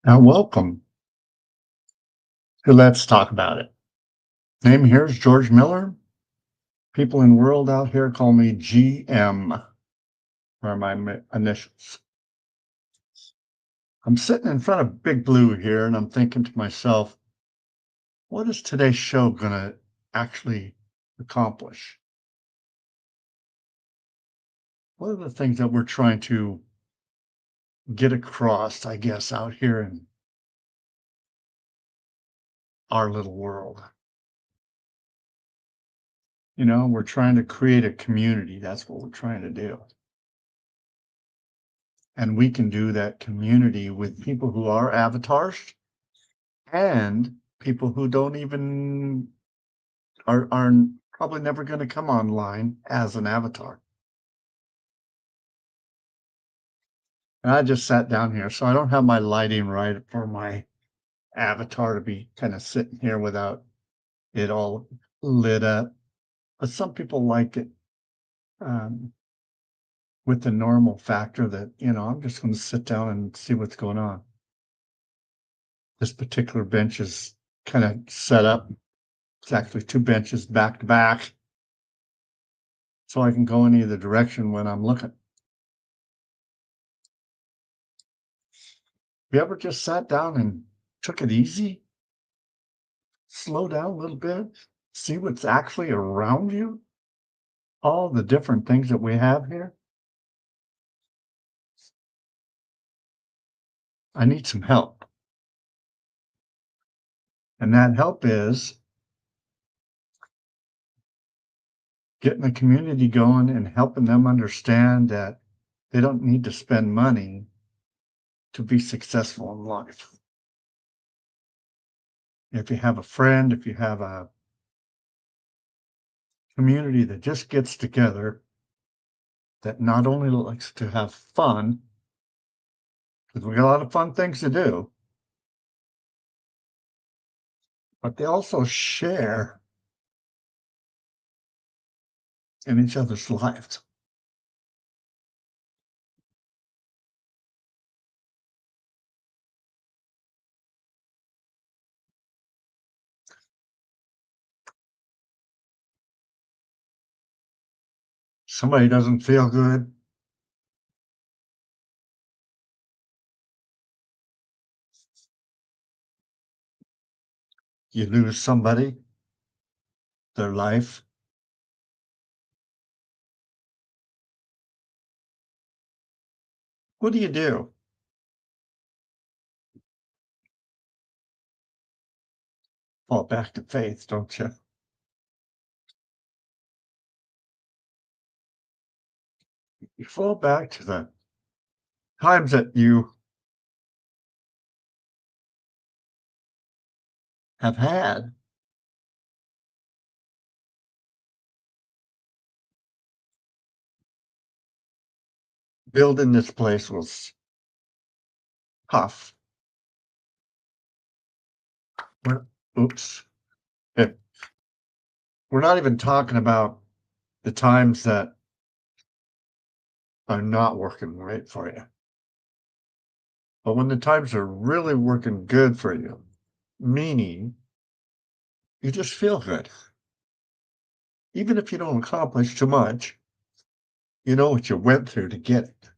And welcome to Let's Talk About It. Name here is George Miller. People in the world out here call me GM, are my initials. I'm sitting in front of Big Blue here and I'm thinking to myself, what is today's show going to actually accomplish? What are the things that we're trying to get across, I guess, out here in our little world? We're trying to create a community. That's what we're trying to do. And we can do that community with people who are avatars and people who don't even are probably never going to come online as an avatar. And I just sat down here, so I don't have my lighting right for my avatar to be kind of sitting here without it all lit up. But some people like it um, with the normal factor that, I'm just going to sit down and see what's going on. This particular bench is kind of set up. It's actually two benches back to back, so I can go in either direction when I'm looking. You ever just sat down and took it easy? Slow down a little bit, see what's actually around you? All the different things that we have here? I need some help. And that help is getting the community going and helping them understand that they don't need to spend money to be successful in life. If you have a friend, if you have a community that just gets together, that not only likes to have fun, because we got a lot of fun things to do, but they also share in each other's lives. Somebody doesn't feel good, you lose somebody, their life. What do you do? Fall back to faith, don't you? You fall back to the times that you have had. Building this place was tough. Oops. Eh, We're not even talking about the times that are not working right for you. But when the times are really working good for you, meaning you just feel good. Even if you don't accomplish too much, you know what you went through to get it.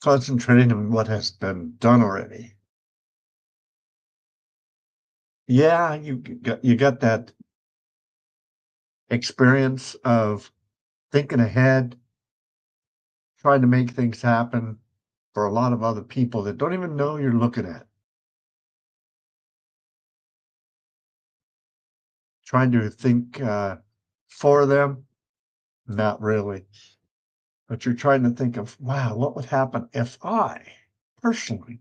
Concentrating on what has been done already. Yeah, you got that experience of thinking ahead, trying to make things happen for a lot of other people that don't even know you're looking at. Trying to think for them, not really. But you're trying to think of, wow, what would happen if I personally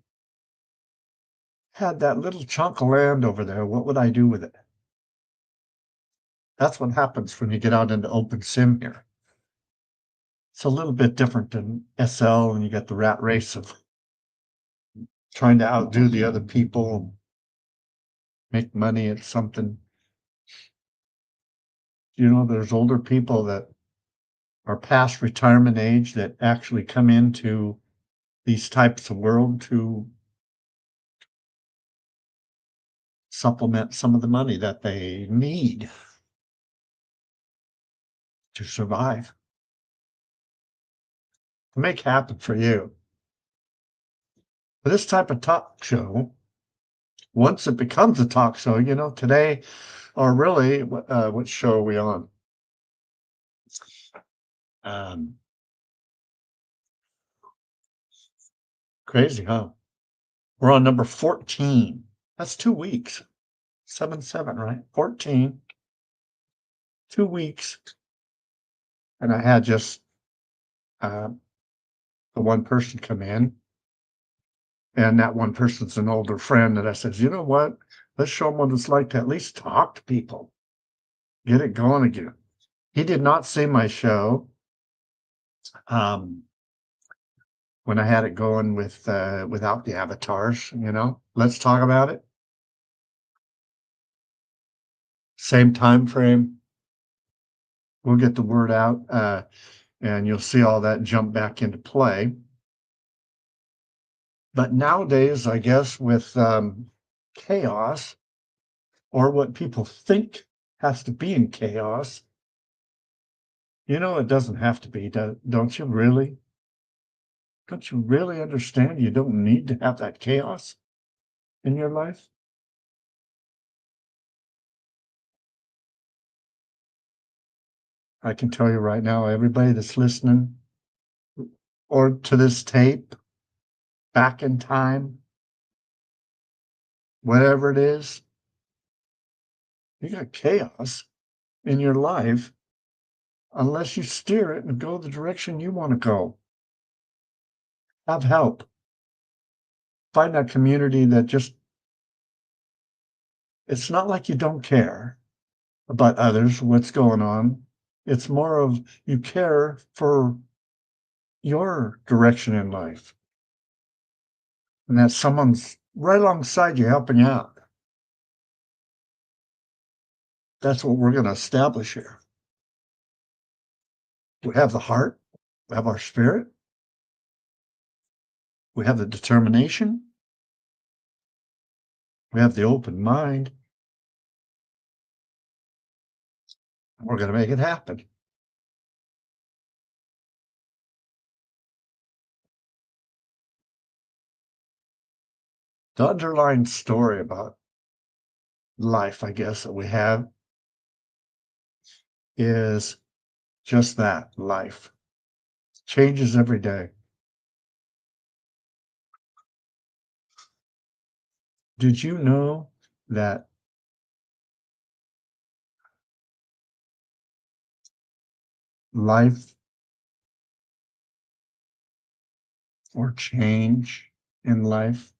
had that little chunk of land over there? What would I do with it? That's what happens when you get out into open sim here. It's a little bit different than SL, and you got the rat race of trying to outdo the other people, make money at something. There's older people that are past retirement age that actually come into these types of world to supplement some of the money that they need to survive, to make happen for you. But this type of talk show, once it becomes a talk show, today, or really, what show are we on? Um, Crazy, huh? We're on number 14. That's 2 weeks. 7, 7, right? 14, 2 weeks. And I had just uh, the one person come in, and that one person's an older friend. And I said, you know what? Let's show them what it's like to at least talk to people, get it going again. He did not see my show um, when I had it going without the avatars. Let's talk about it. Same time frame. We'll get the word out, and you'll see all that jump back into play. But nowadays, I guess with chaos, or what people think has to be in chaos, it doesn't have to be. Don't you really? Don't you really understand you don't need to have that chaos in your life? I can tell you right now, everybody that's listening or to this tape, back in time, whatever it is, you got chaos in your life unless you steer it and go the direction you want to go. Have help. Find that community that just, it's not like you don't care about others, what's going on. It's more of you care for your direction in life and that someone's right alongside you helping you out. That's what we're going to establish here. We have the heart, we have our spirit, we have the determination, we have the open mind. We're going to make it happen. The underlying story about life, I guess, that we have is just that life changes every day. Did you know that life or change in life,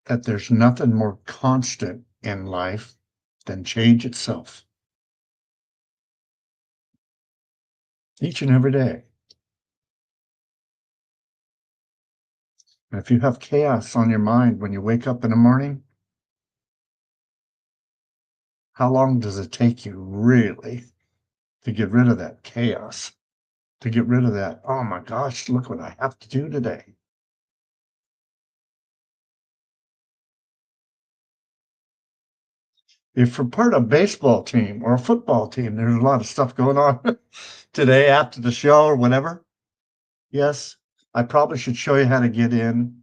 that there's nothing more constant in life than change itself each and every day? And if you have chaos on your mind when you wake up in the morning, how long does it take you really to get rid of that chaos? To get rid of that, oh my gosh, look what I have to do today. If you're part of a baseball team or a football team, there's a lot of stuff going on today after the show or whatever. Yes, I probably should show you how to get in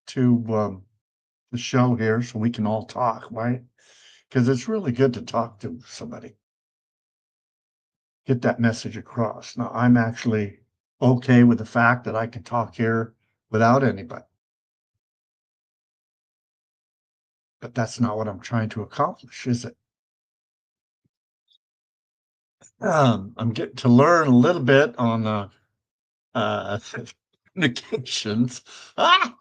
to the show here so we can all talk, right? Because it's really good to talk to somebody, get that message across. Now, I'm actually okay with the fact that I can talk here without anybody, but that's not what I'm trying to accomplish, is it? I'm getting to learn a little bit on uh, communications. Ah!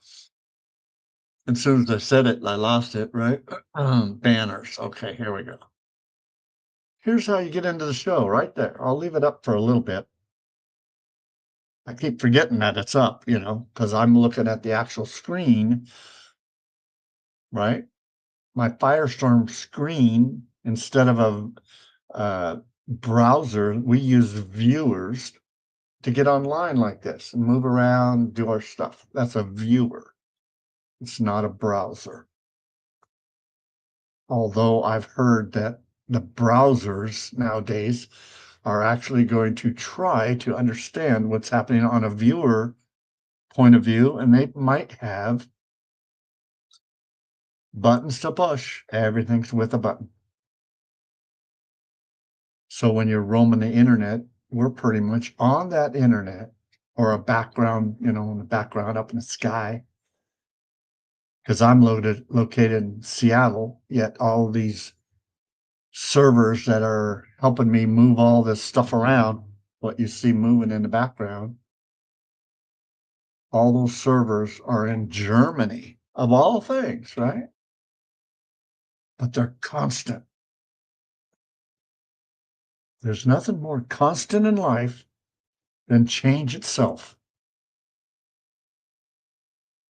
As soon as I said it, I lost it, right? Banners. Okay, here we go. Here's how you get into the show right there. I'll leave it up for a little bit. I keep forgetting that it's up, because I'm looking at the actual screen, right? My Firestorm screen, instead of a browser, we use viewers. to get online like this and move around, do our stuff. That's a viewer. It's not a browser. Although I've heard that the browsers nowadays are actually going to try to understand what's happening on a viewer point of view, and they might have buttons to push. Everything's with a button. So when you're roaming the internet, we're pretty much on that internet or a background, in the background up in the sky. Because I'm located in Seattle, yet all these servers that are helping me move all this stuff around, what you see moving in the background, all those servers are in Germany, of all things, right? But they're constant. There's nothing more constant in life than change itself.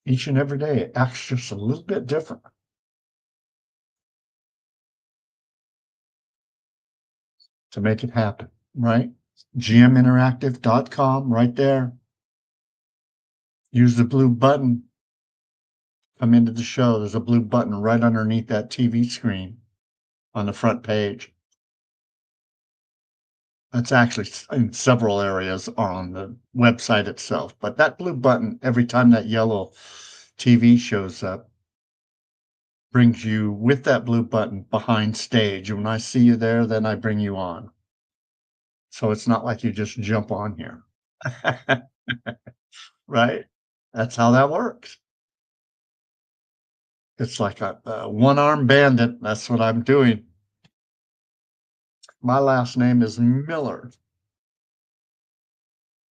Each and every day, it acts just a little bit different. To make it happen, right? gminteractive.com right there. Use the blue button. Come into the show. There's a blue button right underneath that TV screen on the front page. That's actually in several areas on the website itself, but that blue button, every time that yellow TV shows up, brings you with that blue button behind stage. When I see you there, then I bring you on. So it's not like you just jump on here. Right? That's how that works. It's like a one-armed bandit. That's what I'm doing. My last name is Miller.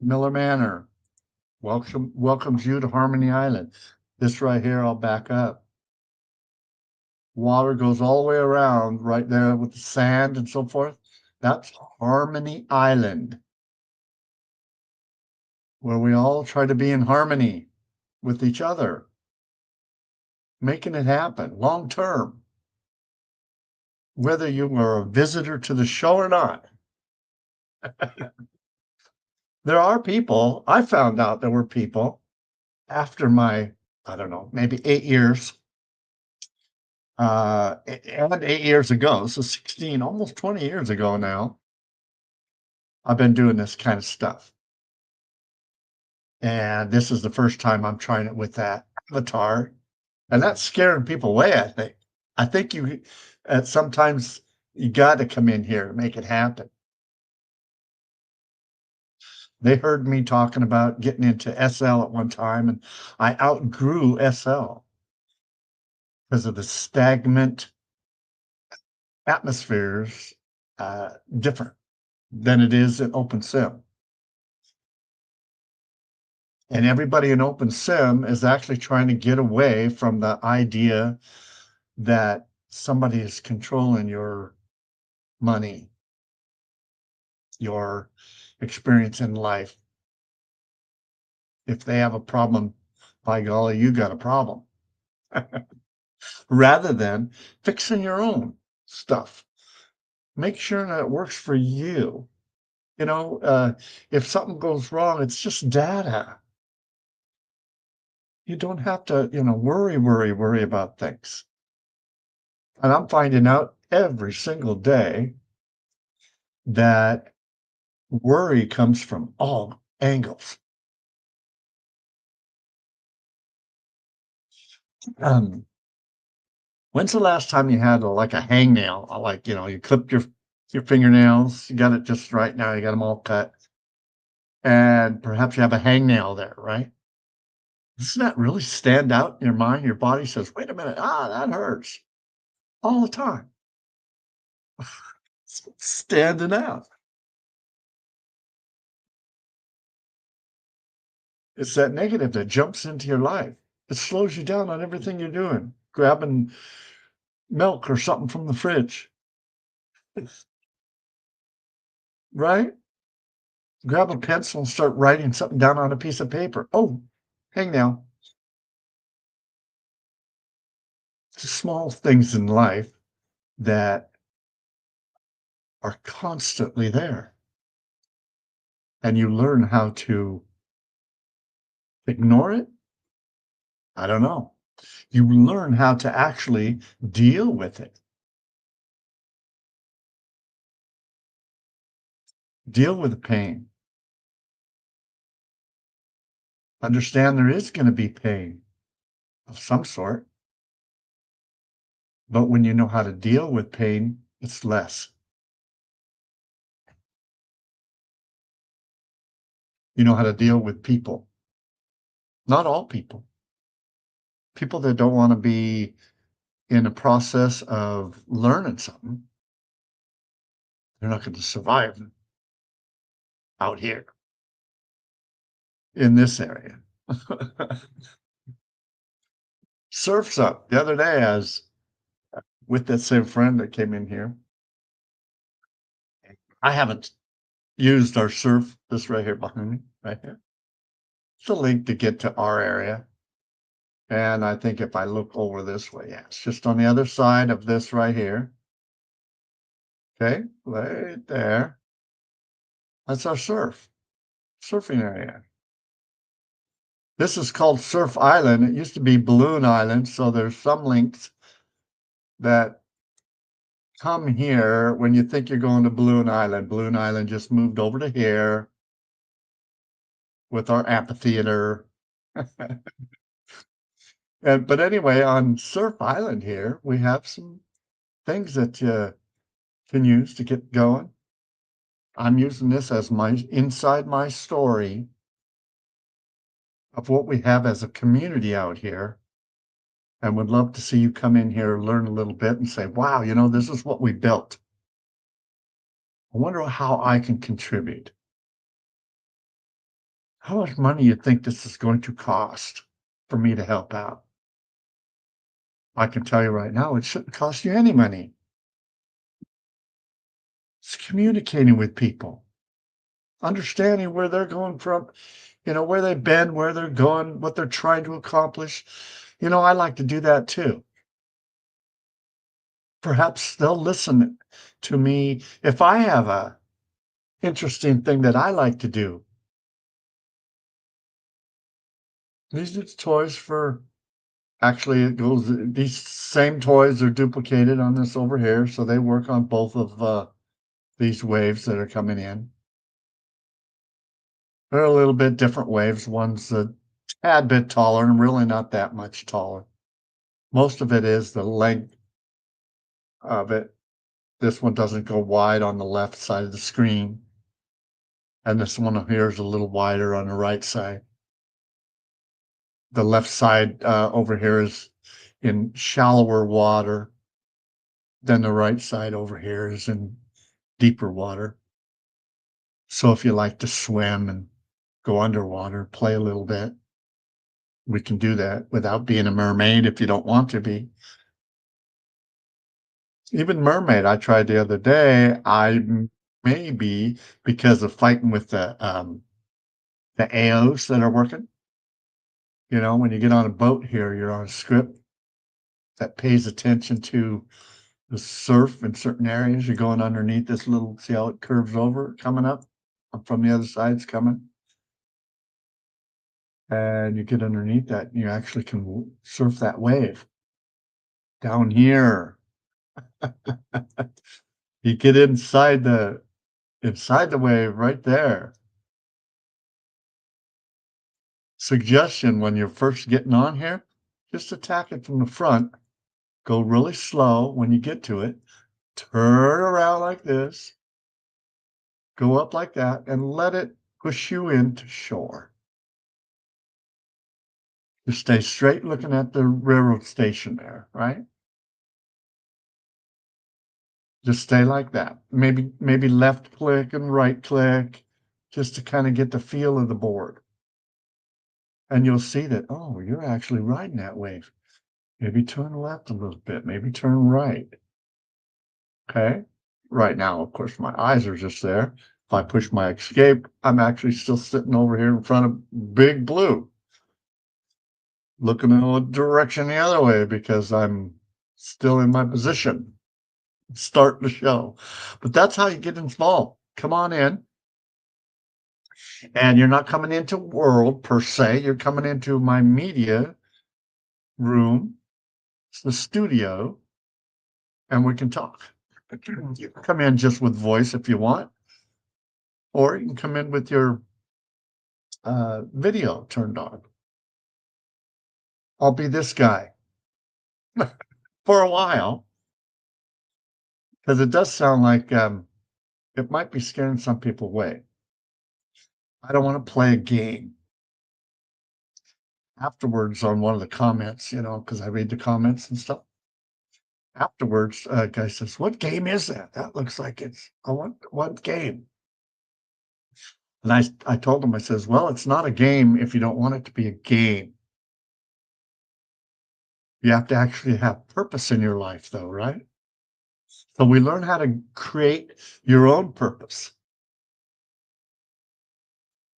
Miller Manor. Welcomes you to Harmony Island. This right here, I'll back up. Water goes all the way around right there with the sand and so forth. That's Harmony Island, where we all try to be in harmony with each other, making it happen long term. Whether you are a visitor to the show or not. There are people, I found out there were people after my, I don't know, maybe 8 years, and 8 years ago, so 16, almost 20 years ago now, I've been doing this kind of stuff. And this is the first time I'm trying it with that avatar, and that's scaring people away, I think. I think sometimes you gotta come in here to make it happen. They heard me talking about getting into SL at one time, and I outgrew SL because of the stagnant atmospheres, different than it is in OpenSim. And everybody in OpenSim is actually trying to get away from the idea that somebody is controlling your money, your experience in life. If they have a problem, by golly, you got a problem. Rather than fixing your own stuff. Make sure that it works for you. If something goes wrong, it's just data. You don't have to, worry about things. And I'm finding out every single day that worry comes from all angles. When's the last time you had like a hangnail? Like, you clipped your fingernails, you got it just right now, you got them all cut. And perhaps you have a hangnail there, right? Doesn't that really stand out in your mind? Your body says, wait a minute, that hurts all the time. It's standing out. It's that negative that jumps into your life. It slows you down on everything you're doing. Grabbing milk or something from the fridge, right? Grab a pencil and start writing something down on a piece of paper. Oh, hang now. It's small things in life that are constantly there. and you learn how to ignore it. I don't know. You learn how to actually deal with it. Deal with the pain. Understand there is gonna be pain of some sort, but when you know how to deal with pain, it's less. You know how to deal with people. Not all people. People that don't wanna be in a process of learning something, they're not gonna survive out here in this area. Surf's up. The other day, I was with that same friend that came in here. I haven't used our surf, this right here behind me, right here. It's a link to get to our area. And I think if I look over this way, yeah, it's just on the other side of this right here. Okay, right there. That's our surfing area. This is called Surf Island. It used to be Balloon Island, so there's some links that come here when you think you're going to Balloon Island. Balloon Island just moved over to here with our amphitheater. And but anyway, on Surf Island here, we have some things that you can use to get going. I'm using this as my inside my story of what we have as a community out here, and would love to see you come in here, learn a little bit, and say, "Wow, you know, this is what we built. I wonder how I can contribute. How much money you think this is going to cost for me to help out?" I can tell you right now, it shouldn't cost you any money. It's communicating with people, understanding where they're going from, you know, where they've been, where they're going, what they're trying to accomplish. You know, I like to do that too. Perhaps they'll listen to me if I have a interesting thing that I like to do. These are toys for actually it goes these same toys are duplicated on this over here, so they work on both of these waves that are coming in. They're a little bit different waves. One's a tad bit taller and really not that much taller. Most of it is the length of it. This one doesn't go wide on the left side of the screen, and this one up here is a little wider on the right side. The left side over here is in shallower water than the right side over here is in deeper water. So if you like to swim and go underwater, play a little bit, we can do that without being a mermaid if you don't want to be. Even mermaid, I tried the other day. Maybe because of fighting with the AOs that are working. You know, when you get on a boat here, you're on a script that pays attention to the surf in certain areas. You're going underneath this little, see how it curves over coming up from the other side, it's coming. And you get underneath that, and you actually can surf that wave down here. You get inside the wave right there. Suggestion when you're first getting on here, just attack it from the front. Go really slow when you get to it. Turn around like this. Go up like that and let it push you into shore. You stay straight looking at the railroad station there, right? Just stay like that. Maybe left click and right click just to kind of get the feel of the board. And you'll see that, oh, you're actually riding that wave. Maybe turn left a little bit, maybe turn right. Okay. Right now, of course, my eyes are just there. If I push my escape, I'm actually still sitting over here in front of Big Blue, looking in a direction the other way because I'm still in my position, starting the show. But that's how you get involved. Come on in. And you're not coming into world per se, you're coming into my media room, it's the studio, and we can talk. You can come in just with voice if you want, or you can come in with your video turned on. I'll be this guy for a while because it does sound like it might be scaring some people away. I don't want to play a game. Afterwards, on one of the comments, because I read the comments and stuff. Afterwards, a guy says, "What game is that? That looks like it's what game?" And I told him, I says, "Well, it's not a game if you don't want it to be a game. You have to actually have purpose in your life, though, right?" So we learn how to create your own purpose.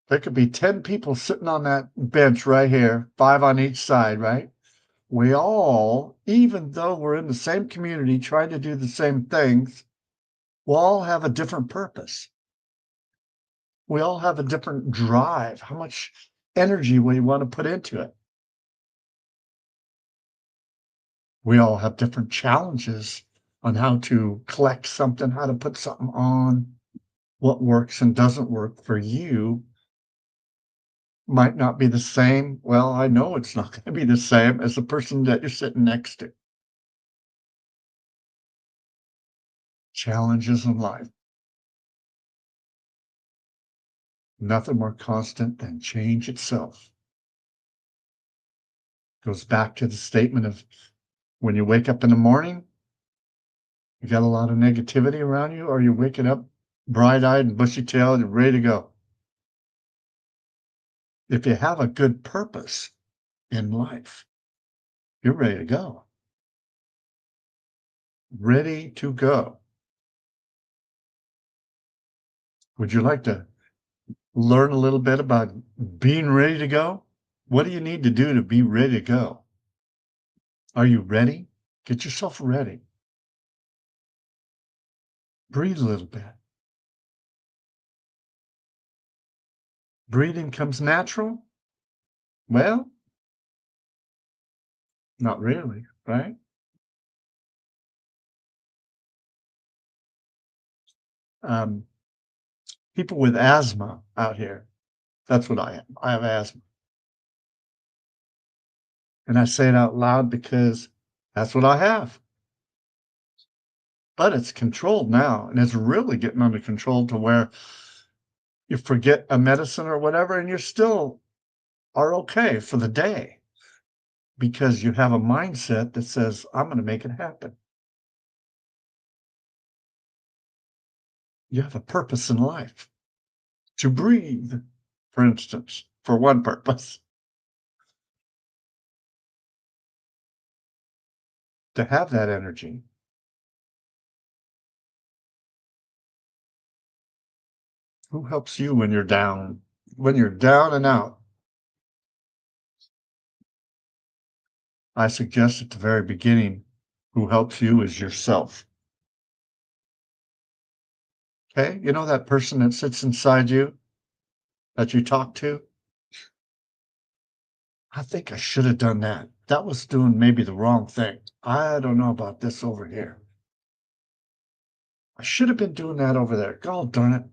There could be 10 people sitting on that bench right here, 5 on each side, right? We all, even though we're in the same community trying to do the same things, we all have a different purpose. We all have a different drive, how much energy we want to put into it. We all have different challenges on how to collect something, how to put something on, what works and doesn't work for you might not be the same. Well, I know it's not going to be the same as the person that you're sitting next to. Challenges in life. Nothing more constant than change itself. Goes back to the statement of when you wake up in the morning, you got a lot of negativity around you, or you're waking up bright-eyed and bushy-tailed and ready to go. If you have a good purpose in life, you're ready to go. Ready to go. Would you like to learn a little bit about being ready to go? What do you need to do to be ready to go? Are you ready? Get yourself ready. Breathe a little bit. Breathing comes natural? Well, not really, right? Um, People with asthma out here, that's what I am. I have asthma. And I say it out loud because that's what I have. But it's controlled now, and it's really getting under control to where you forget a medicine or whatever, and you still are okay for the day because you have a mindset that says, "I'm gonna make it happen." You have a purpose in life. To breathe, for instance, for one purpose. To have that energy. Who helps you when you're down? When you're down and out, I suggest at the very beginning, who helps you is yourself. Okay? You know that person that sits inside you that you talk to? I think I should have done that. That was doing maybe the wrong thing. I don't know about this over here. I should have been doing that over there. God darn it.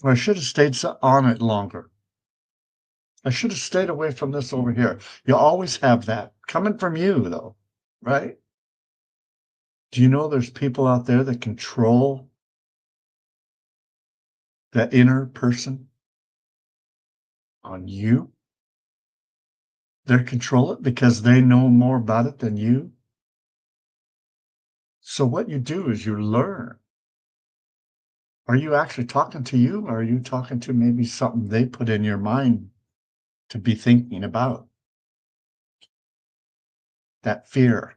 Or I should have stayed on it longer. I should have stayed away from this over here. You always have that coming from you, though, right? Do you know there's people out there that control that inner person on you? They control it because they know more about it than you. So what you do is you learn. Are you actually talking to you, or are you talking to maybe something they put in your mind to be thinking about? That fear.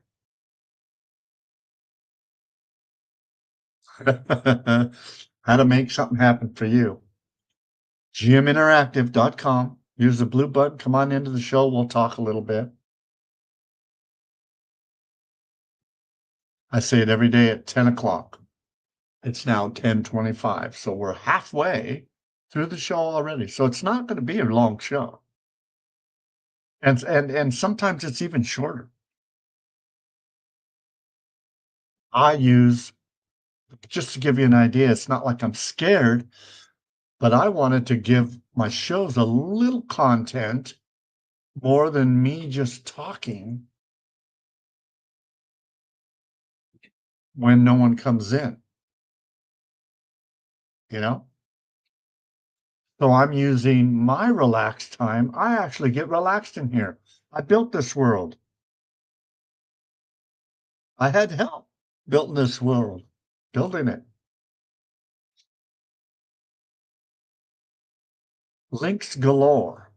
How to make something happen for you. GMinteractive.com. Use the blue button. Come on into the show. We'll talk a little bit. I say it every day at 10 o'clock. It's now 10:25, so we're halfway through the show already, so it's not gonna be a long show. And sometimes it's even shorter. I use just to give you an idea, it's not like I'm scared, but I wanted to give my shows a little content more than me just talking when no one comes in, you know? So I'm using my relaxed time. I actually get relaxed in here. I built this world. I had help building this world, building it. Links galore,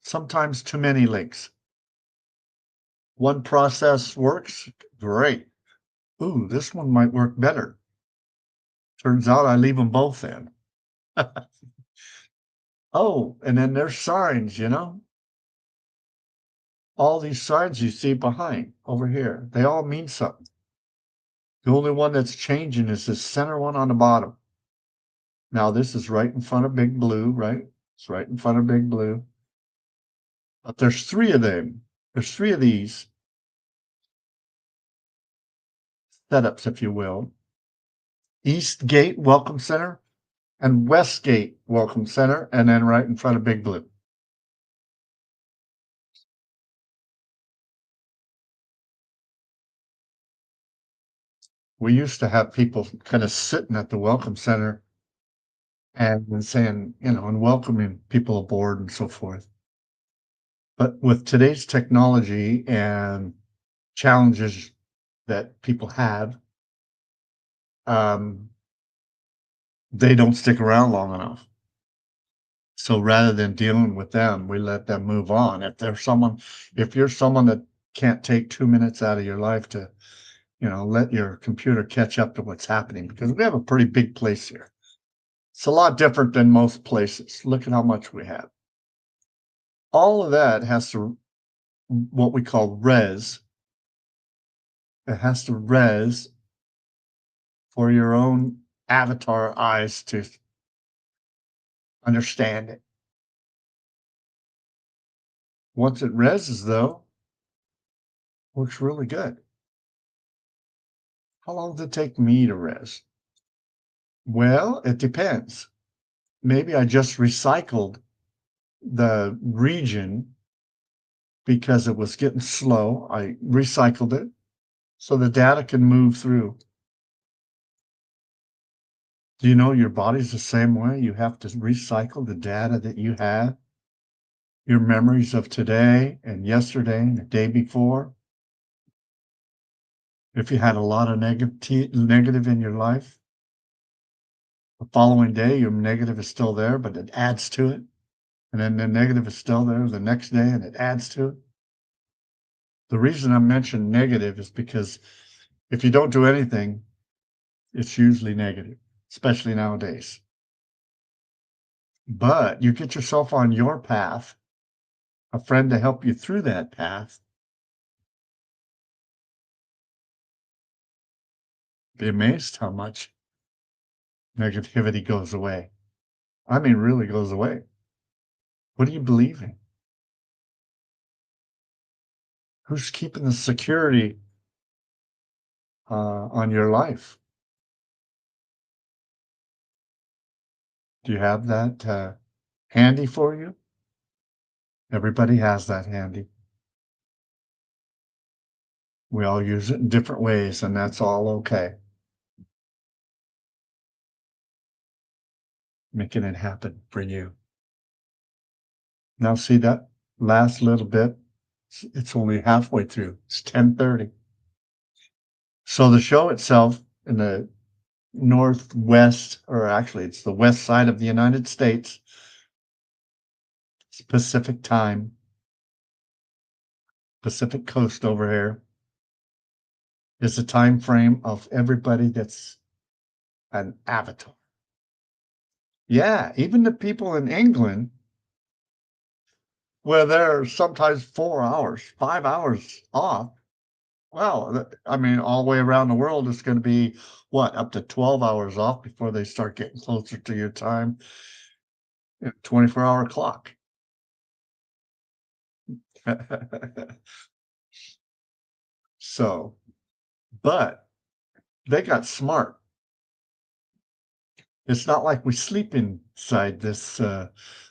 sometimes too many links. One process works, great. Ooh, this one might work better. Turns out I leave them both in. Oh, and then there's signs, all these signs you see behind over here, they all mean something. The only one that's changing is this center one on the bottom. Now this is right in front of Big Blue, right? It's right in front of Big Blue. But there's three of them. There's three of these setups, if you will. East Gate Welcome Center and West Gate Welcome Center, and then right in front of Big Blue. We used to have people kind of sitting at the Welcome Center and saying, and welcoming people aboard and so forth. But with today's technology and challenges that people have, um, they don't stick around long enough. So rather than dealing with them, we let them move on. If you're someone that can't take 2 minutes out of your life to, let your computer catch up to what's happening, because we have a pretty big place here. It's a lot different than most places. Look at how much we have. All of that has to what we call res. It has to res for your own avatar eyes to understand it. Once it reses, though, works really good. How long does it take me to res? Well, it depends. Maybe I just recycled the region because it was getting slow. I recycled it so the data can move through. Do you know your body's the same way? You have to recycle the data that you have, your memories of today and yesterday and the day before. If you had a lot of negative in your life, the following day, your negative is still there, but it adds to it. And then the negative is still there the next day and it adds to it. The reason I mention negative is because if you don't do anything, it's usually negative, especially nowadays. But you get yourself on your path, a friend to help you through that path, be amazed how much negativity goes away. I mean, really goes away. What do you believe in? Who's keeping the security on your life? Do you have that handy for you? Everybody has that handy. We all use it in different ways, and that's all okay. Making it happen for you. Now see that last little bit? It's only halfway through. It's 10:30. So the show itself in the northwest, or actually it's the west side of the United States, it's Pacific time, Pacific coast over here, is the time frame of everybody that's an avatar. Yeah, even the people in England, where they're sometimes 4 hours, 5 hours off, Well, I mean, all the way around the world, it's gonna be, what, up to 12 hours off before they start getting closer to your time, 24-hour clock. So, but they got smart. It's not like we sleep inside this,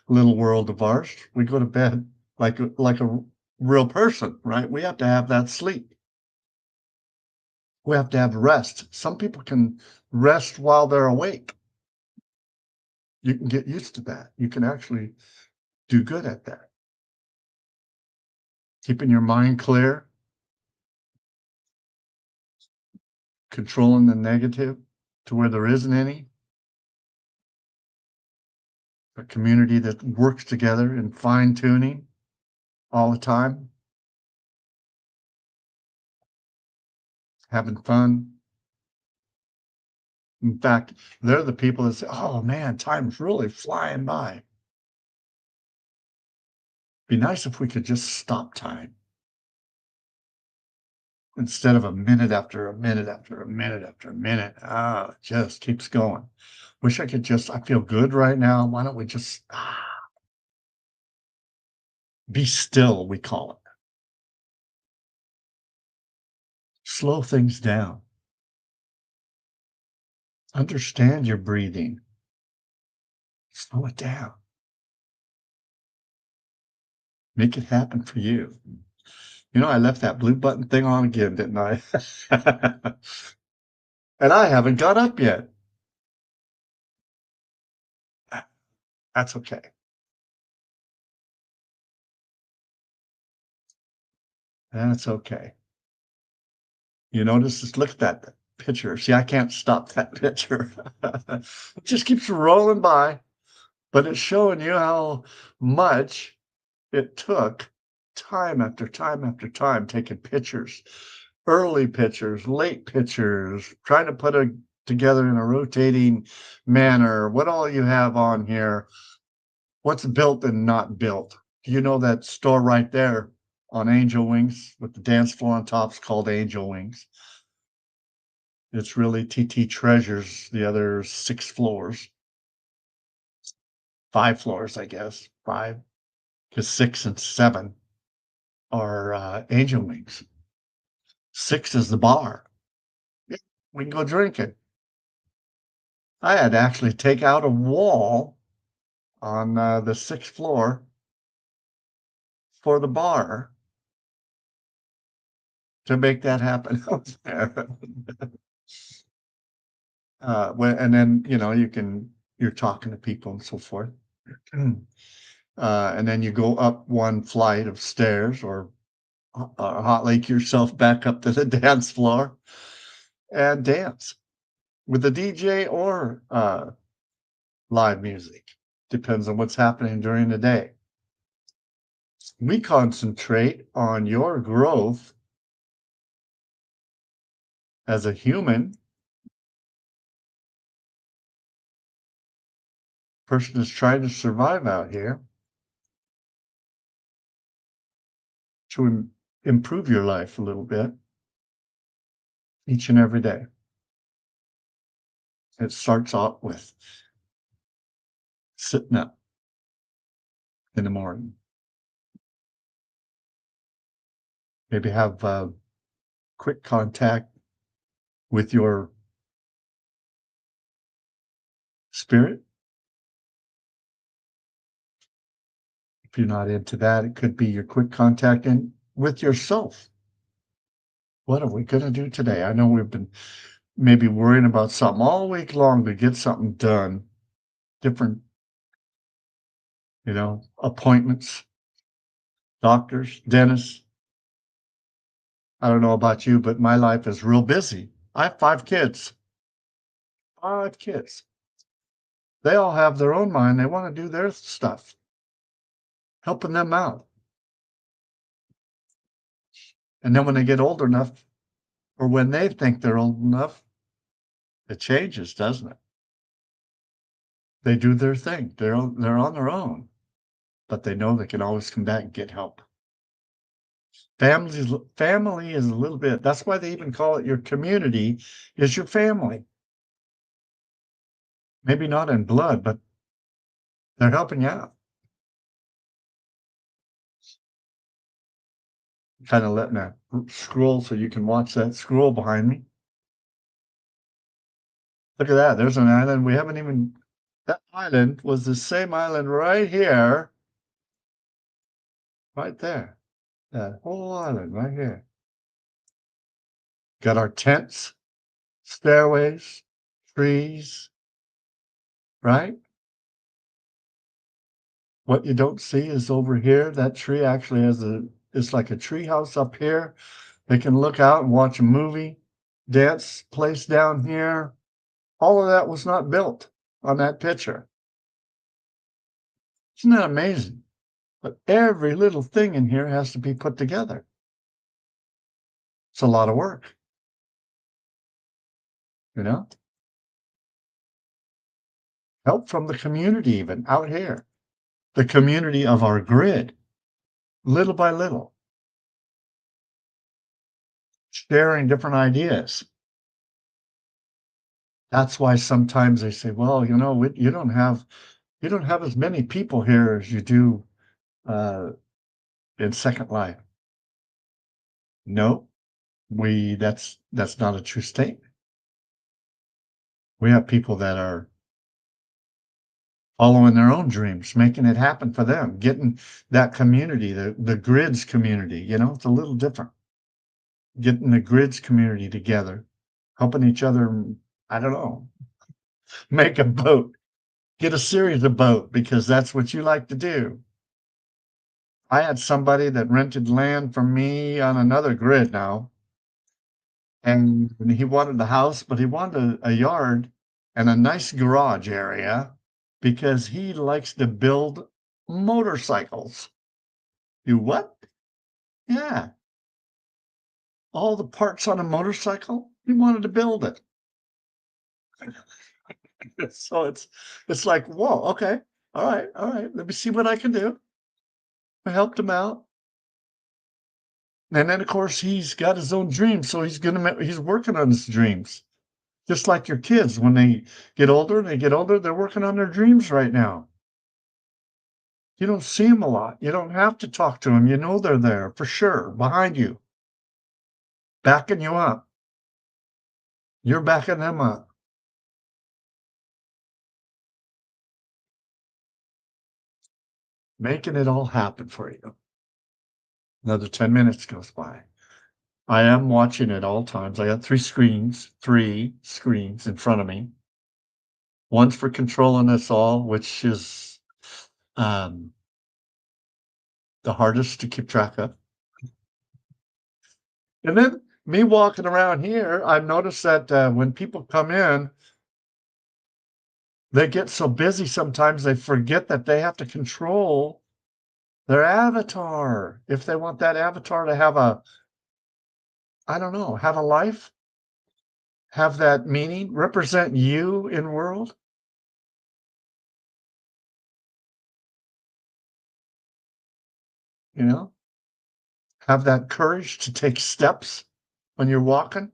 little world of ours. We go to bed like a real person, right? We have to have that sleep. We have to have rest. Some people can rest while they're awake. You can get used to that. You can actually do good at that. Keeping your mind clear, controlling the negative to where there isn't any, a community that works together in fine tuning all the time, having fun. In fact, they're the people that say, "Oh man, time's really flying by." Be nice if we could just stop time instead of a minute after a minute after a minute after a minute. Ah, it just keeps going. Wish I could just, I feel good right now. Why don't we just be still, we call it. Slow things down. Understand your breathing. Slow it down. Make it happen for you. You know, I left that blue button thing on again, didn't I? And I haven't got up yet. That's okay. That's okay. You notice, just look at that picture. See, I can't stop that picture. It just keeps rolling by, but it's showing you how much it took time after time after time taking pictures, early pictures, late pictures, trying to put it together in a rotating manner. What all you have on here, what's built and not built. You know that store right there on Angel Wings with the dance floor on top is called Angel Wings. It's really TT Treasures, the other 6 floors, 5 floors, I guess, 5, because 6 and 7 are, Angel Wings. 6 is the bar. Yeah, we can go drinking. I had to actually take out a wall on, the 6th floor for the bar to make that happen out there. When and then, you're talking to people and so forth. And then you go up one flight of stairs or hot lake yourself back up to the dance floor and dance with the DJ or live music. Depends on what's happening during the day. We concentrate on your growth as a human. Person is trying to survive out here to improve your life a little bit each and every day. It starts off with sitting up in the morning. Maybe have quick contact with your spirit. If you're not into that, it could be your quick contact in with yourself. What are we going to do today? I know we've been maybe worrying about something all week long to get something done, different, appointments, doctors, dentists. I don't know about you, but my life is real busy. I have 5 kids, 5 kids. They all have their own mind. They want to do their stuff, helping them out. And then when they get old enough, or when they think they're old enough, it changes, doesn't it? They do their thing. They're on their own, but they know they can always come back and get help. Family is a little bit, that's why they even call it your community, is your family. Maybe not in blood, but they're helping you out. Kinda letting that scroll so you can watch that scroll behind me. Look at that, there's an island we haven't even, that island was the same island right here, right there. That whole island right here. Got our tents, stairways, trees, right? What you don't see is over here, that tree actually has it's like a tree house up here. They can look out and watch a movie, dance place down here. All of that was not built on that picture. Isn't that amazing? But every little thing in here has to be put together. It's a lot of work, you know? Help from the community even out here, the community of our grid, little by little, sharing different ideas. That's why sometimes they say, well, you don't have as many people here as you do uh, in Second Life. No, that's not a true statement. We have people that are following their own dreams, making it happen for them, getting that community, the grids community, it's a little different. Getting the grids community together, helping each other, I don't know, make a boat, get a series of boat because that's what you like to do. I had somebody that rented land from me on another grid now, and he wanted the house, but he wanted a yard and a nice garage area because he likes to build motorcycles. You what? Yeah, all the parts on a motorcycle, he wanted to build it. So it's like, whoa, okay, all right, let me see what I can do. I helped him out. And then, of course, he's got his own dreams, so he's working on his dreams. Just like your kids, when they get older, they're working on their dreams right now. You don't see them a lot. You don't have to talk to them. You know they're there for sure, behind you, backing you up. You're backing them up, making it all happen for you. Another 10 minutes goes by. I am watching at all times. I got three screens in front of me. One's for controlling us all, which is um, the hardest to keep track of. And then me walking around here, I've noticed that when people come in, they get so busy sometimes they forget that they have to control their avatar. If they want that avatar to have I don't know, have a life, have that meaning, represent you in world, you know, have that courage to take steps when you're walking.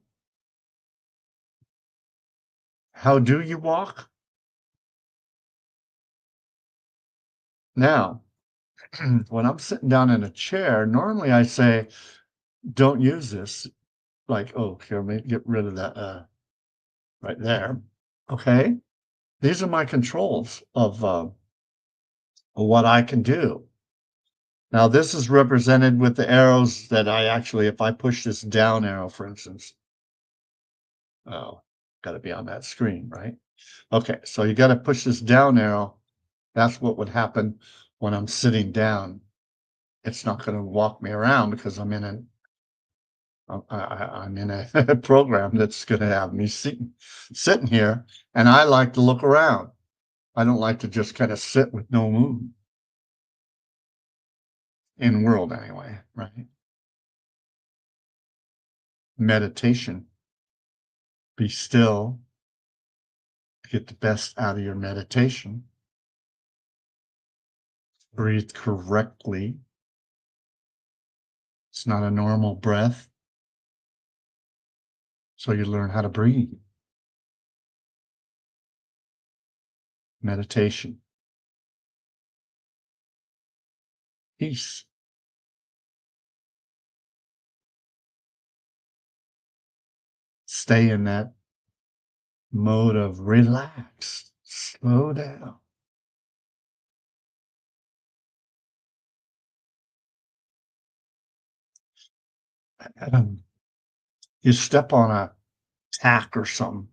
How do you walk? Now, when I'm sitting down in a chair, normally I say, don't use this. Like, oh, here, let me get rid of that right there. Okay. These are my controls of what I can do. Now, this is represented with the arrows that I actually, if I push this down arrow, for instance, oh, got to be on that screen, right? Okay, so you got to push this down arrow. That's what would happen when I'm sitting down. It's not going to walk me around because I'm in a program that's going to have me sitting here, and I like to look around. I don't like to just kind of sit with no movement in world anyway, right? Meditation. Be still, get the best out of your meditation. Breathe correctly. It's not a normal breath. So you learn how to breathe. Meditation, peace. Stay in that mode of relax, slow down. Um, you step on a tack or something,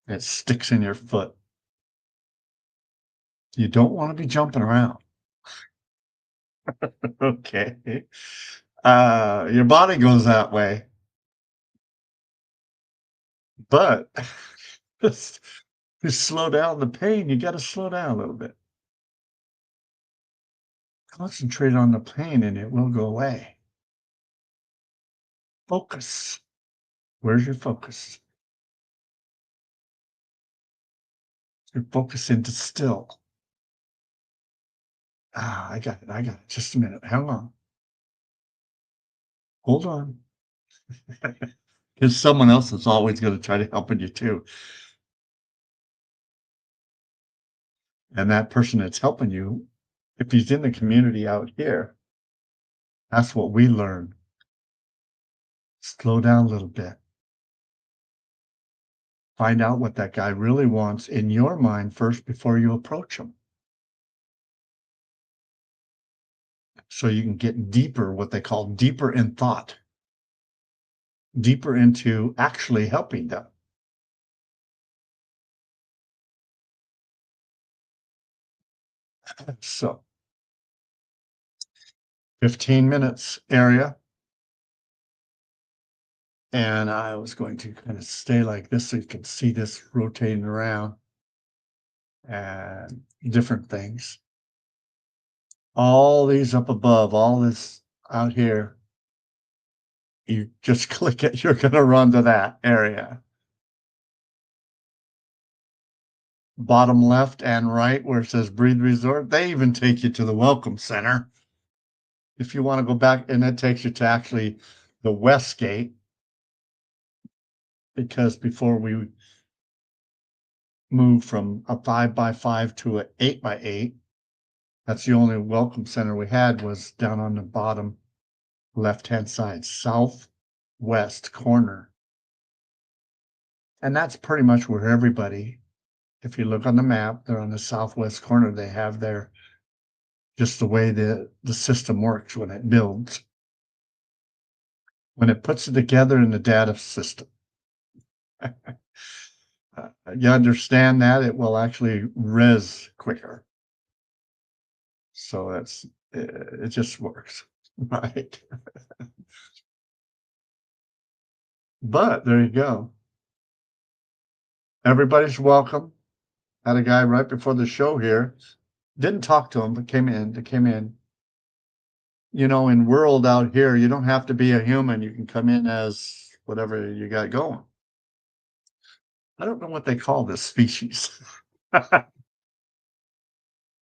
it sticks in your foot. You don't want to be jumping around. Okay. Your body goes that way, but just to slow down the pain, you got to slow down a little bit. Concentrate on the pain and it will go away. Focus. Where's your focus? Your focus into still. Ah, I got it. I got it. Just a minute. Hang on. Hold on. Because someone else is always going to try to help you too. And that person that's helping you, if he's in the community out here, that's what we learn. Slow down a little bit. Find out what that guy really wants in your mind first before you approach him. So you can get deeper, what they call deeper in thought, deeper into actually helping them. So 15 minutes area. And I was going to kind of stay like this so you can see this rotating around and different things. All these up above, all this out here, you just click it, you're going to run to that area. Bottom left and right where it says Breathe Resort, they even take you to the Welcome Center. If you want to go back, and it takes you to actually the West Gate, because before we moved from a 5x5 to an 8x8, that's the only welcome center we had was down on the bottom left-hand side, southwest corner. And that's pretty much where everybody, if you look on the map, they're on the southwest corner. They have their, just the way the system works when it builds. When it puts it together in the data system, you understand that it will actually res quicker. So it just works, right? But there you go. Everybody's welcome. Had a guy right before the show here. Didn't talk to him, but came in. They came in. You know, in world out here, you don't have to be a human. You can come in as whatever you got going. I don't know what they call this species.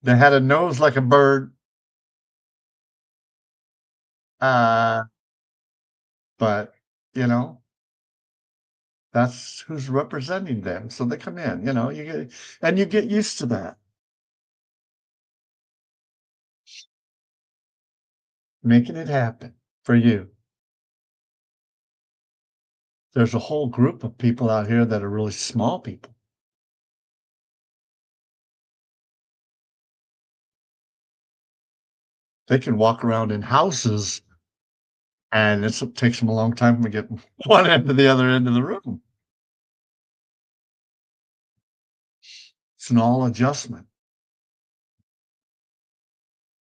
They had a nose like a bird, uh, but you know, that's who's representing them. So they come in, you get and you get used to that. Making it happen for you. There's a whole group of people out here that are really small people. They can walk around in houses, and it takes them a long time to get one end to the other end of the room. It's an all adjustment.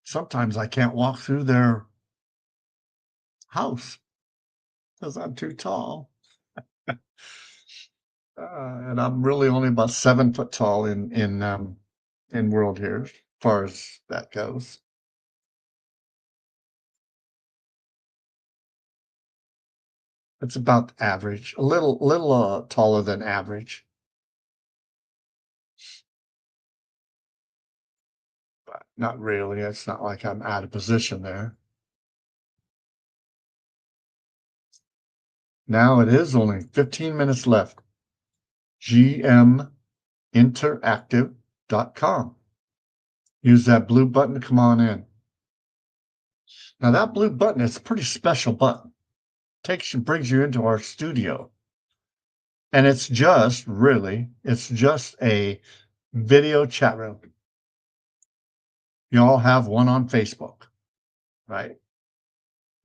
Sometimes I can't walk through their house because I'm too tall. And I'm really only about 7 foot tall in world here, as far as that goes. It's about average, a little taller than average, but not really. It's not like I'm out of position there. Now it is only 15 minutes left. gminteractive.com. Use that blue button to come on in. Now that blue button is a pretty special button. Takes you, brings you into our studio. And it's just a video chat room. You all have one on Facebook, right?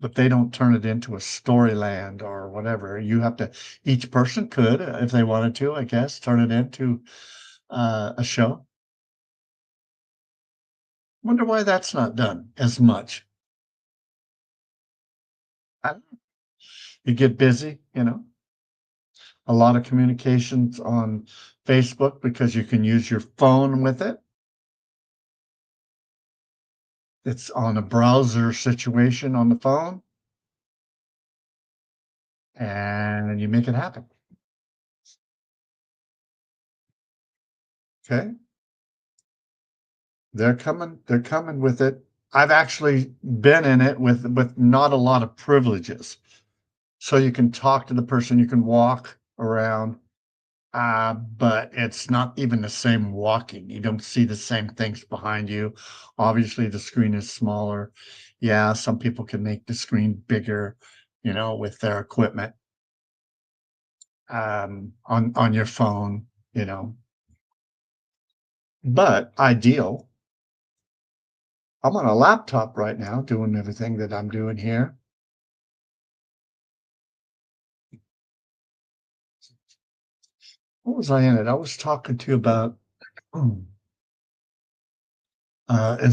But they don't turn it into a Storyland or whatever. You have to, each person could, if they wanted to, I guess, turn it into a show. Wonder why that's not done as much. You get busy, a lot of communications on Facebook because you can use your phone with it. It's on a browser situation on the phone, and you make it happen. Okay? They're coming with it. I've actually been in it with not a lot of privileges. So you can talk to the person, you can walk around, but it's not even the same walking. You don't see the same things behind you. Obviously, the screen is smaller. Yeah, some people can make the screen bigger, with their equipment, on your phone, but ideal. I'm on a laptop right now doing everything that I'm doing here. What was I in it? I was talking to you about, and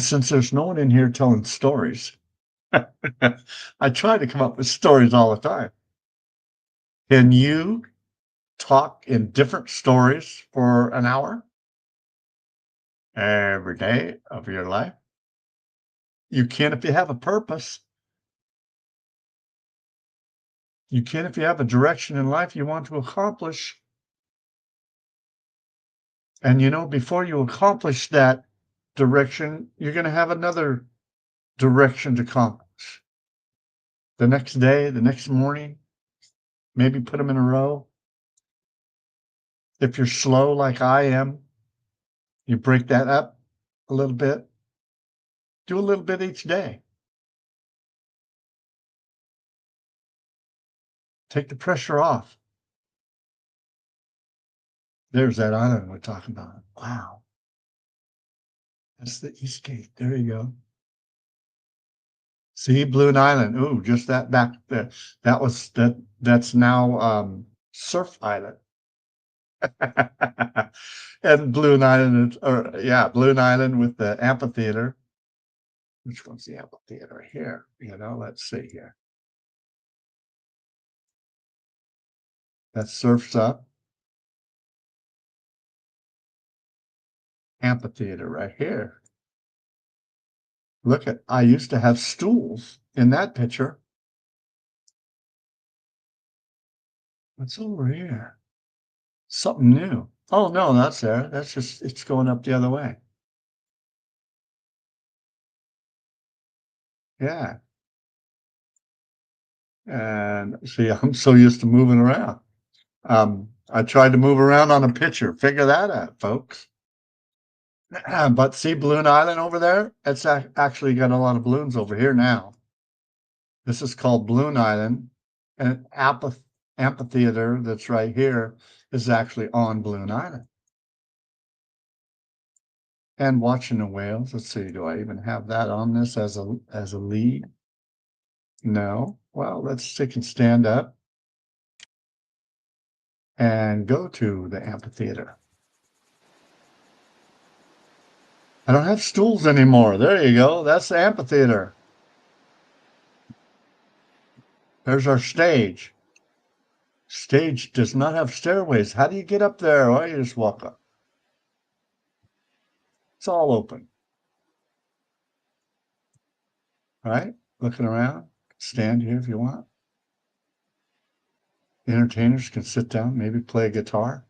since there's no one in here telling stories, I try to come up with stories all the time. Can you talk in different stories for an hour every day of your life? You can if you have a purpose. You can if you have a direction in life you want to accomplish. And before you accomplish that direction, you're going to have another direction to accomplish. The next day, the next morning, maybe put them in a row. If you're slow like I am, you break that up a little bit. Do a little bit each day. Take the pressure off. There's that island we're talking about. Wow. That's the East Gate. There you go. See, Balloon Island. Ooh, just that back there. That's now Surf Island. And Balloon Island, Balloon Island with the amphitheater. Which one's the amphitheater here? Let's see here. That Surf's Up. Amphitheater right here. Look at, I used to have stools in that picture. What's over here? Something new. Oh, no, that's there. That's just, it's going up the other way. Yeah. And see, I'm so used to moving around. I tried to move around on a picture. Figure that out, folks. But see Balloon Island over there? It's actually got a lot of balloons over here now. This is called Balloon Island, and amphitheater that's right here is actually on Balloon Island. And watching the whales. Let's see, do I even have that on this as a lead? No. Well, let's stick and stand up and go to the amphitheater. I don't have stools anymore. There you go. That's the amphitheater. There's our stage. Stage does not have stairways. How do you get up there? Well, you just walk up. It's all open. All right? Looking around. Stand here if you want. Entertainers can sit down, maybe play a guitar.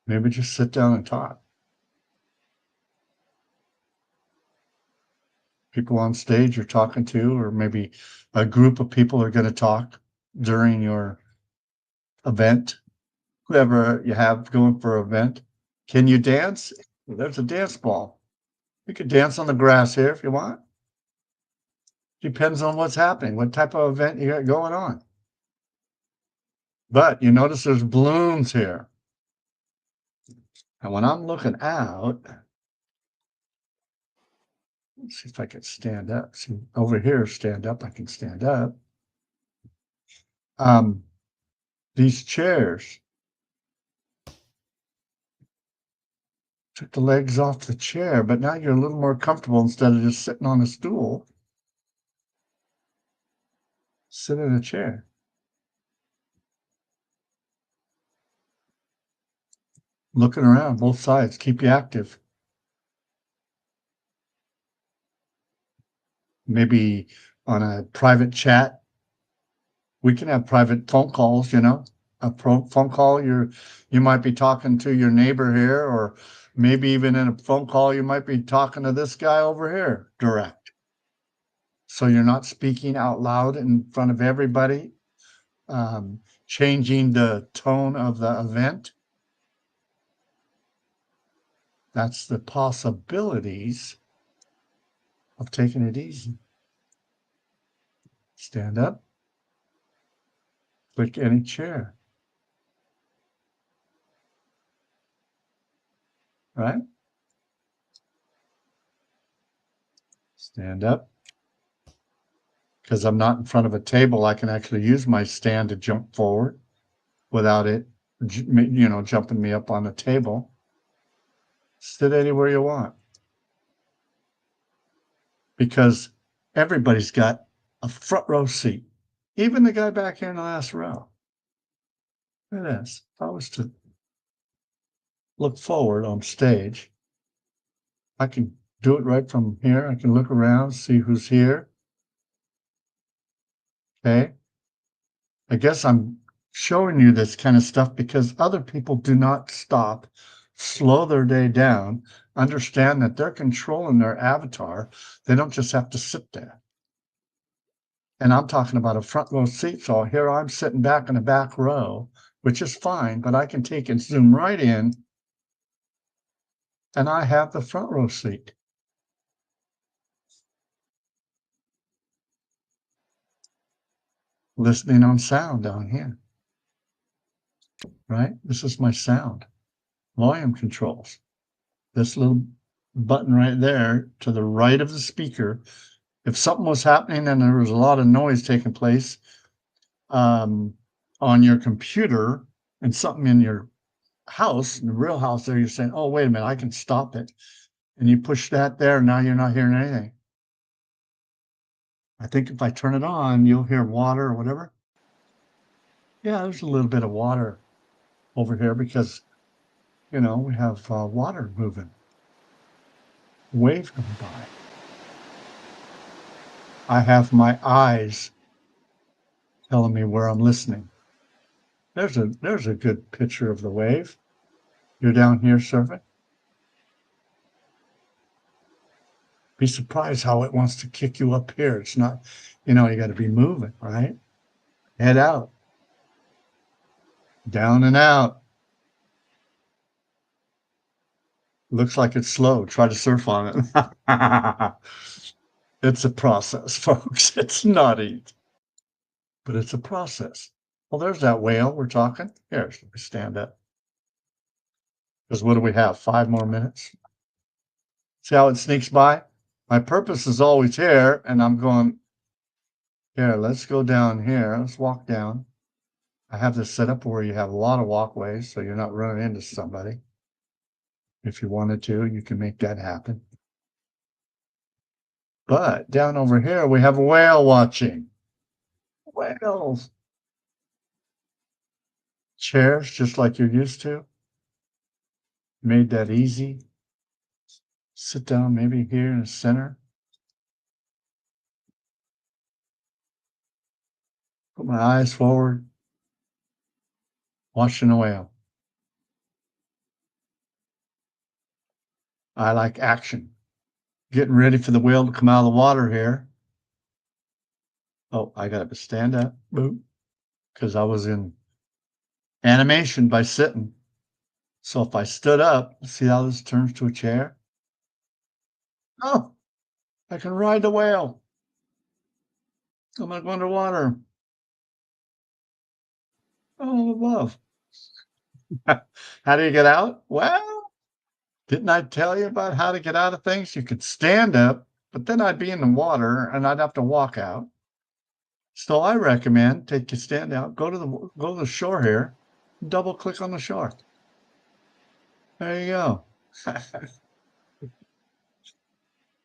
Maybe just sit down and talk. people on stage you're talking to, or maybe a group of people are going to talk during your event, whoever you have going for an event. Can you dance? Well, there's a dance ball. You can dance on the grass here if you want. Depends on what's happening, what type of event you got going on. But you notice there's balloons here. And when I'm looking out, let's see if I can stand up. See, over here, stand up. I can stand up. These chairs, took the legs off the chair, but now you're a little more comfortable instead of just sitting on a stool. Sit in a chair. Looking around both sides, keep you active. Maybe on a private chat. We can have private phone calls, you know, phone call. You might be talking to your neighbor here, or maybe even in a phone call, you might be talking to this guy over here direct. So you're not speaking out loud in front of everybody, changing the tone of the event. That's the possibilities of taking it easy. Stand up, click any chair. Right? Stand up. Because I'm not in front of a table, I can actually use my stand to jump forward without it, jumping me up on the table. Sit anywhere you want. Because everybody's got a front row seat. Even the guy back here in the last row. Look at this. If I was to look forward on stage, I can do it right from here. I can look around, see who's here. Okay. I guess I'm showing you this kind of stuff because other people do not stop, slow their day down, understand that they're controlling their avatar. They don't just have to sit there. And I'm talking about a front row seat. So here I'm sitting back in the back row, which is fine, but I can take and zoom right in, and I have the front row seat. Listening on sound down here, right? This is my sound. Volume controls. This little button right there to the right of the speaker. If something was happening and there was a lot of noise taking place on your computer and something in your house, in the real house there, you're saying, oh, wait a minute, I can stop it. And you push that there, now you're not hearing anything. I think if I turn it on, you'll hear water or whatever. Yeah, there's a little bit of water over here because, we have water moving. Wave coming by. I have my eyes telling me where I'm listening. There's a good picture of the wave. You're down here surfing. Be surprised how it wants to kick you up here. It's not, you got to be moving, right? Head out. Down and out. Looks like it's slow. Try to surf on it. It's a process, folks. It's not easy, but it's a process. Well, there's that whale we're talking. Here, let me stand up. Because what do we have? 5 more minutes? See how it sneaks by? My purpose is always here, and I'm going, here, let's go down here. Let's walk down. I have this set up where you have a lot of walkways, so you're not running into somebody. If you wanted to, you can make that happen. But down over here, we have a whale watching. Whales. Chairs, just like you're used to. Made that easy. Sit down maybe here in the center. Put my eyes forward. Watching a whale. I like action. Getting ready for the whale to come out of the water here. Oh, I got to stand up. Boop. Because I was in animation by sitting. So if I stood up, see how this turns to a chair? Oh, I can ride the whale. I'm gonna go underwater. Oh, love. How do you get out? Well, didn't I tell you about how to get out of things? You could stand up, but then I'd be in the water and I'd have to walk out. So I recommend take your stand out, go to the shore here, double click on the shore. There you go.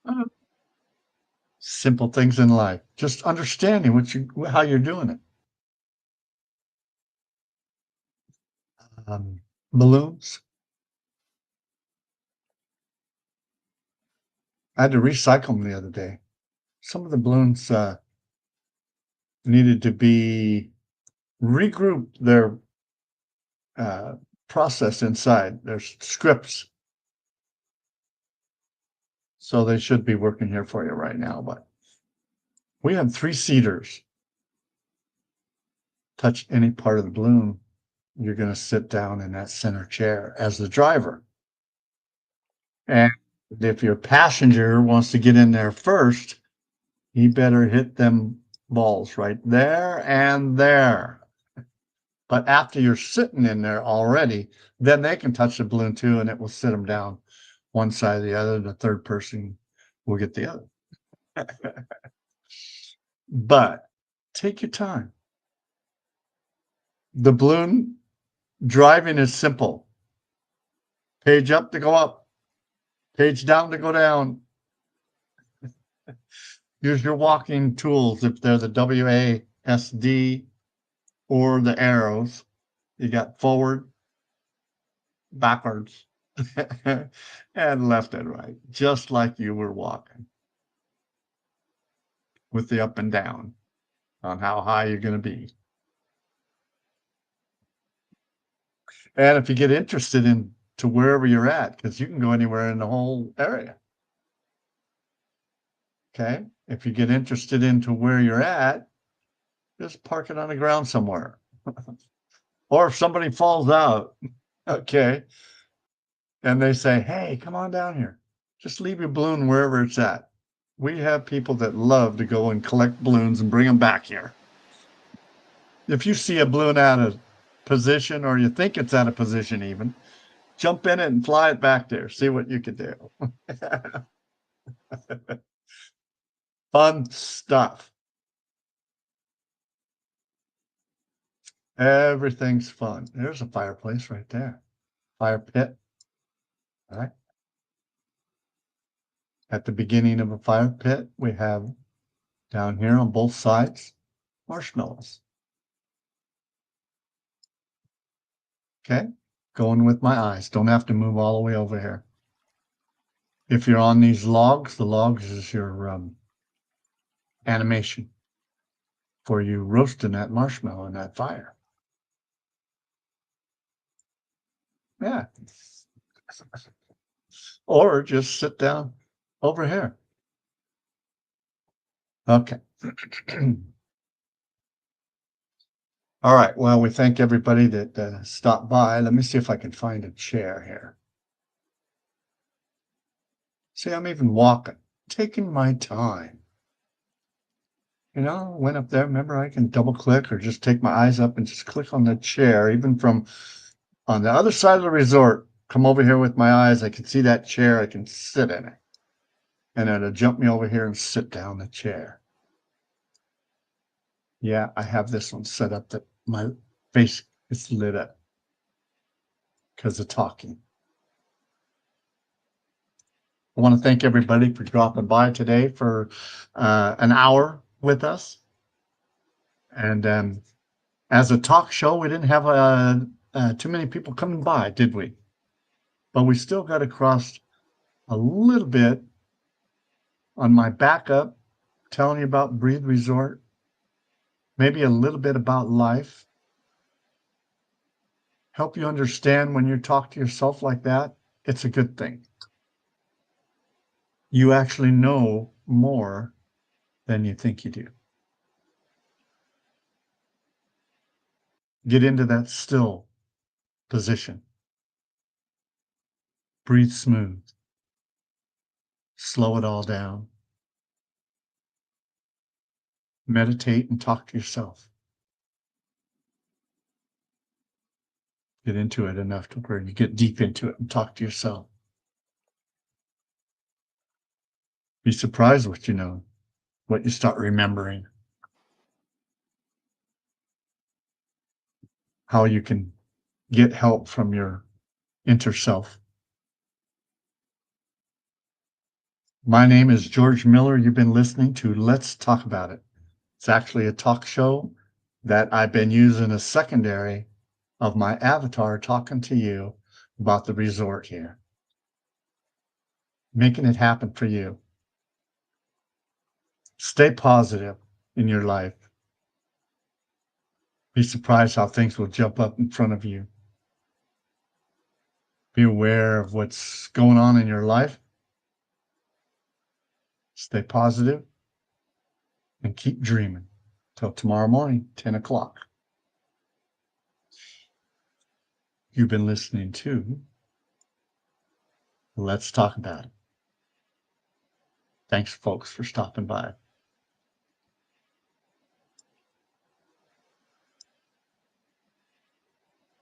Uh, Simple things in life. Just understanding how you're doing it. Um, Balloons. I had to recycle them the other day. Some of the balloons needed to be regrouped. Their process inside. There's scripts, so they should be working here for you right now. But we have 3-seaters. Touch any part of the balloon, you're going to sit down in that center chair as the driver. And if your passenger wants to get in there first, he better hit them balls right there and there. But after you're sitting in there already, then they can touch the balloon too, and it will sit them down one side or the other. The third person will get the other. But take your time. The balloon driving is simple. Page up to go up, page down to go down. Use your walking tools if they're the WASD or the arrows. You got forward, backwards, and left and right, just like you were walking with the up and down on how high you're going to be. And if you get interested in to wherever you're at, because you can go anywhere in the whole area. Okay. If you get interested into where you're at, just park it on the ground somewhere. Or if somebody falls out, okay, and they say, hey, come on down here, just leave your balloon wherever it's at. We have people that love to go and collect balloons and bring them back here. If you see a balloon out of position or you think it's out of position even, jump in it and fly it back there. See what you can do. Fun stuff. Everything's fun. There's a fireplace right there. Fire pit. All right. At the beginning of a fire pit, we have down here on both sides marshmallows. Okay. Going with my eyes. Don't have to move all the way over here. If you're on these logs, the logs is your animation for you roasting that marshmallow in that fire. Yeah. Or just sit down over here. Okay. All right. Well, we thank everybody that stopped by. Let me see if I can find a chair here. See, I'm even walking, taking my time. Went up there. Remember, I can double click or just take my eyes up and just click on the chair, even from on the other side of the resort. Come over here with my eyes. I can see that chair. I can sit in it. And it'll jump me over here and sit down the chair. Yeah, I have this one set up that my face is lit up because of talking. I want to thank everybody for dropping by today for an hour with us. And as a talk show, we didn't have too many people coming by, did we? But we still got across a little bit on my backup, telling you about Breathe Resort, maybe a little bit about life, help you understand when you talk to yourself like that, it's a good thing. You actually know more than you think you do. Get into that still position. Breathe smooth. Slow it all down. Meditate and talk to yourself. Get into it enough to where you get deep into it and talk to yourself. Be surprised what you know, what you start remembering, how you can get help from your inner self. My name is George Miller. You've been listening to Let's Talk About It. It's actually a talk show that I've been using as secondary of my avatar talking to you about the resort here, making it happen for you. Stay positive in your life. Be surprised how things will jump up in front of you. Be aware of what's going on in your life. Stay positive and keep dreaming. Till tomorrow morning, 10 o'clock. You've been listening to Let's Talk About It. Thanks, folks, for stopping by.